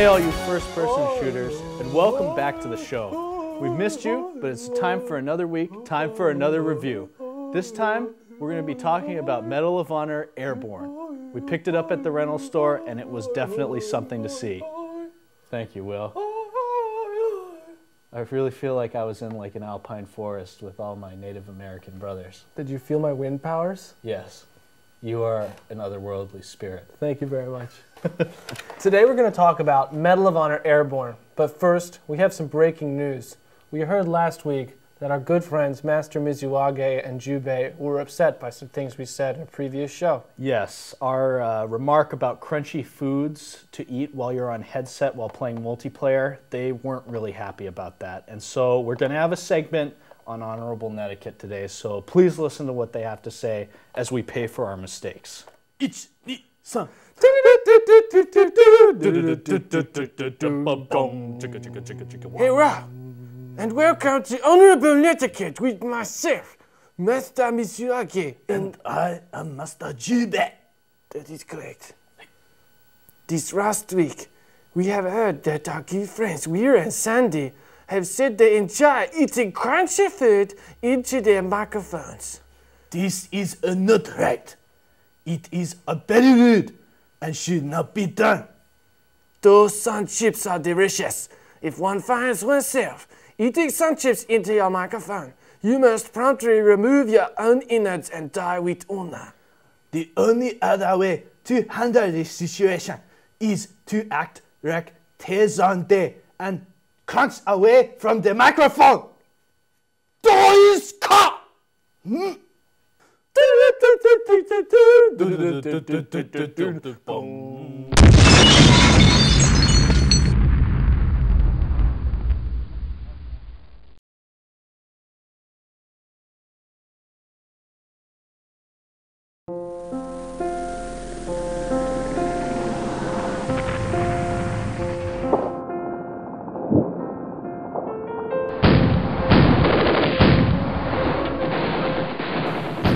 Hey all you first-person shooters, and welcome back to the show. We've missed you, but it's time for another week, time for another review. This time, we're going to be talking about Medal of Honor Airborne. We picked it up at the rental store, and it was definitely something to see. Thank you, Will. I really feel like I was in like an alpine forest with all my Native American brothers. Did you feel my wind powers? Yes. You are an otherworldly spirit. Thank you very much. Today we're going to talk about Medal of Honor Airborne. But first, we have some breaking news. We heard last week that our good friends Master Mizuage and Jubae were upset by some things we said in a previous show. Yes, our remark about crunchy foods to eat while you're on headset while playing multiplayer, they weren't really happy about that. And so we're going to have a segment on Honorable Netiiquette today, so please listen to what they have to say as we pay for our mistakes. Hey, Rob! And welcome to Honorable Netiiquette with myself, Master Mizuage. And I am Master Jubae. That is correct. This last week, we have heard that our good friends Weir and Sandy have said they enjoy eating crunchy food into their microphones. This is not right. It is a bad food and should not be done. Those sun chips are delicious. If one finds oneself eating sun chips into your microphone, you must promptly remove your own innards and die with honor. The only other way to handle this situation is to act like Tezande and crunch away from the microphone. Doiska!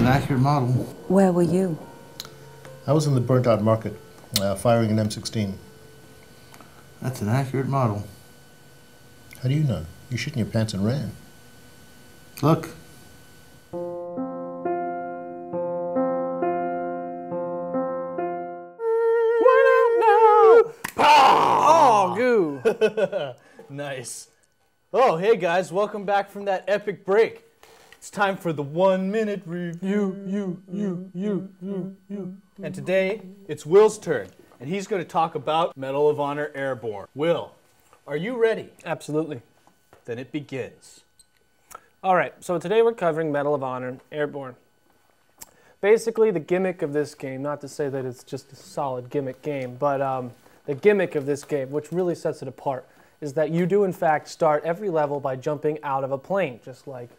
An accurate model. Where were you? I was in the burnt out market, firing an M16. That's an accurate model. How do you know? You shit in your pants and ran. Look. Oh, goo! nice. Oh, hey guys, welcome back from that epic break. It's time for the 1 minute review. And today, it's Will's turn, and he's going to talk about Medal of Honor Airborne. Will, are you ready? Absolutely. Then it begins. All right, so today we're covering Medal of Honor Airborne. Basically, the gimmick of this game, not to say that it's just a solid gimmick game, but the gimmick of this game, which really sets it apart, is that you do in fact start every level by jumping out of a plane, just like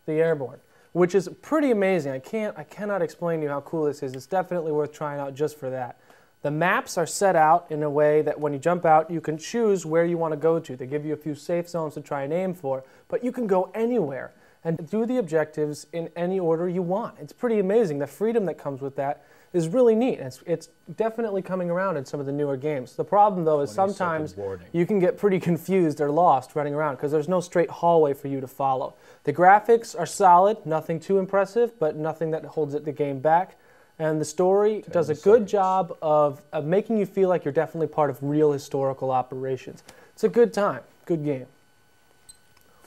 the Airborne, which is pretty amazing. I cannot explain to you how cool this is. It's definitely worth trying out just for that. The maps are set out in a way that when you jump out, you can choose where you want to go to. They give you a few safe zones to try and aim for, but you can go anywhere and do the objectives in any order you want. It's pretty amazing. The freedom that comes with that is really neat. It's definitely coming around in some of the newer games. The problem, though, is sometimes you can get pretty confused or lost running around because there's no straight hallway for you to follow. The graphics are solid, nothing too impressive, but nothing that holds the game back. And the story does a good job of making you feel like you're definitely part of real historical operations. It's a good time, good game.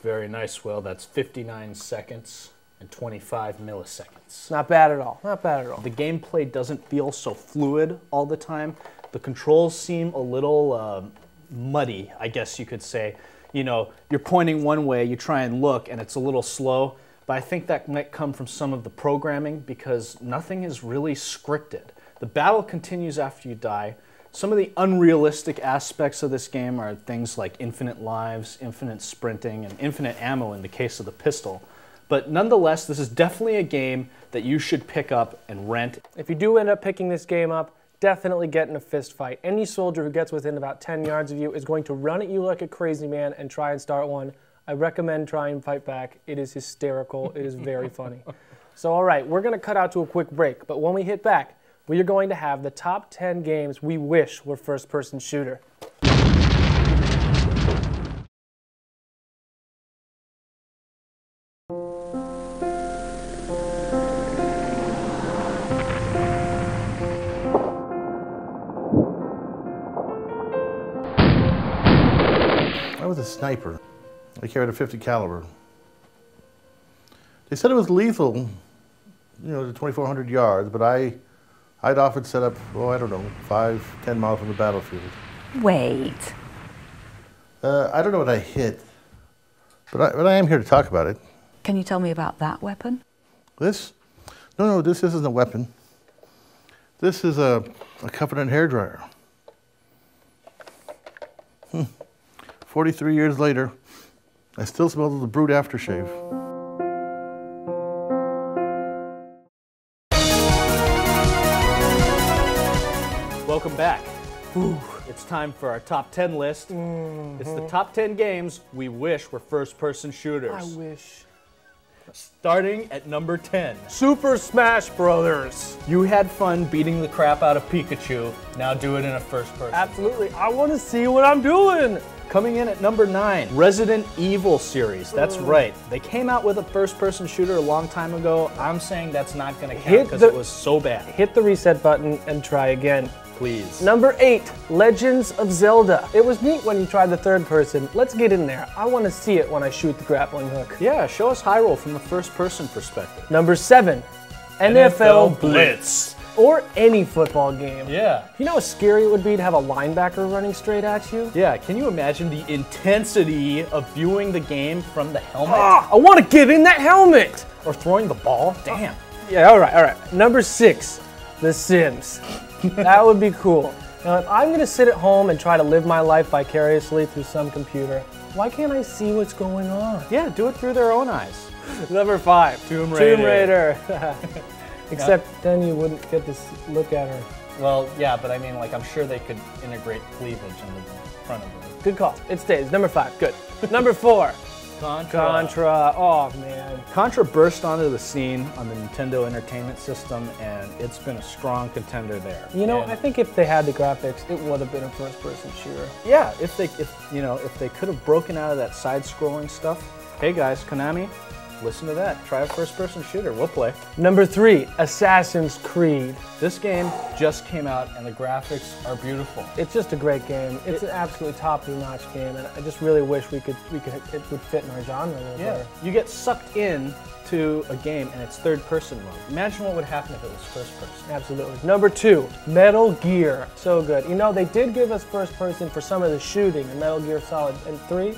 Very nice, Will. That's 59 seconds. And 25 milliseconds. Not bad at all. Not bad at all. The gameplay doesn't feel so fluid all the time. The controls seem a little muddy, I guess you could say. You know, you're pointing one way, you try and look, and it's a little slow. But I think that might come from some of the programming because nothing is really scripted. The battle continues after you die. Some of the unrealistic aspects of this game are things like infinite lives, infinite sprinting, and infinite ammo in the case of the pistol. But nonetheless, this is definitely a game that you should pick up and rent. If you do end up picking this game up, definitely get in a fist fight. Any soldier who gets within about 10 yards of you is going to run at you like a crazy man and try and start one. I recommend trying to fight back. It is hysterical. It is very funny. So, all right, we're going to cut out to a quick break. But when we hit back, we are going to have the top 10 games we wish were first-person shooter. was a sniper. I carried a .50 caliber. They said it was lethal, you know, to 2,400 yards, but I'd often set up, oh, I don't know, 5, 10 miles from the battlefield. Wait. I don't know what I hit, but I am here to talk about it. Can you tell me about that weapon? This? No, this isn't a weapon. This is a Covenant hairdryer. 43 years later, I still smell the Brute aftershave. Welcome back. Ooh, it's time for our top 10 list. It's the top 10 games we wish were first-person shooters. I wish. Starting at number 10. Super Smash Brothers. You had fun beating the crap out of Pikachu. Now do it in a first person. Absolutely. I want to see what I'm doing. Coming in at number 9, Resident Evil series. That's right. They came out with a first-person shooter a long time ago. I'm saying that's not going to count because it was so bad. Hit the reset button and try again. Please. Number 8, Legends of Zelda. It was neat when you tried the third person. Let's get in there. I want to see it when I shoot the grappling hook. Yeah, show us Hyrule from the first-person perspective. Number 7, NFL Blitz. Or any football game. Yeah. You know how scary it would be to have a linebacker running straight at you? Yeah, can you imagine the intensity of viewing the game from the helmet? Ah, I want to get in that helmet! Or throwing the ball? Damn. Yeah, all right. Number 6, The Sims. That would be cool. Now, if I'm going to sit at home and try to live my life vicariously through some computer, why can't I see what's going on? Yeah, do it through their own eyes. Number 5, Tomb Raider. Except then you wouldn't get to look at her. Well, yeah, but I mean, like, I'm sure they could integrate cleavage in the front of it. Good call. It stays. Number 5. Good. Number 4. Contra. Oh, man. Contra burst onto the scene on the Nintendo Entertainment System, and it's been a strong contender there. You know, and I think if they had the graphics, it would have been a first-person shooter. yeah, if they could have broken out of that side-scrolling stuff. Hey guys, Konami, listen to that. Try a first-person shooter. We'll play. Number 3, Assassin's Creed. This game just came out, and the graphics are beautiful. It's just a great game. It's an absolutely top-notch game, and I just really wish it would fit in our genre a little better. You get sucked in to a game, and it's third-person mode. Imagine what would happen if it was first-person. Absolutely. Number 2, Metal Gear. So good. You know, they did give us first-person for some of the shooting in Metal Gear Solid 3,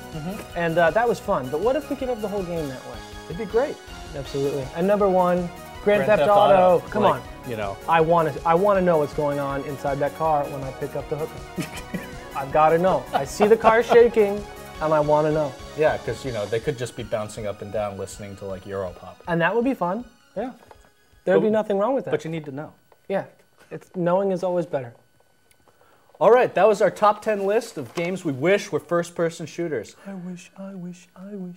and that was fun. But what if we could have the whole game that way? It'd be great. Absolutely. And number 1, Grand Theft Auto. Come on. You know. I want to know what's going on inside that car when I pick up the hooker. I've got to know. I see the car shaking, and I want to know. Yeah, because, you know, they could just be bouncing up and down listening to, like, Europop. And that would be fun. Yeah. There'd be nothing wrong with that. But you need to know. Yeah. Knowing is always better. All right, that was our top 10 list of games we wish were first-person shooters. I wish.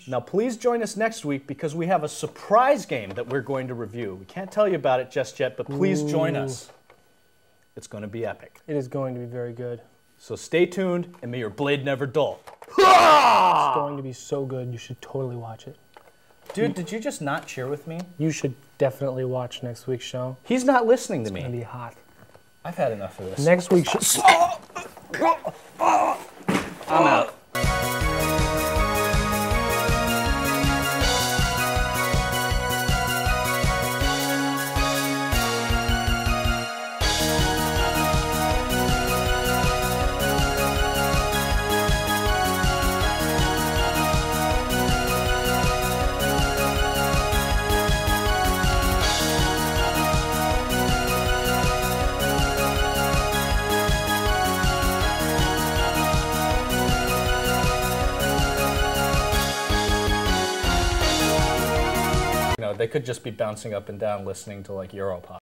Now, please join us next week because we have a surprise game that we're going to review. We can't tell you about it just yet, but please join us. It's going to be epic. It is going to be very good. So stay tuned, and may your blade never dull. It's going to be so good. You should totally watch it. Dude, did you just not cheer with me? You should definitely watch next week's show. He's not listening to It's me. going to be hot. I've had enough of this. Next week's show. I'm out. They could just be bouncing up and down listening to, like, Europop.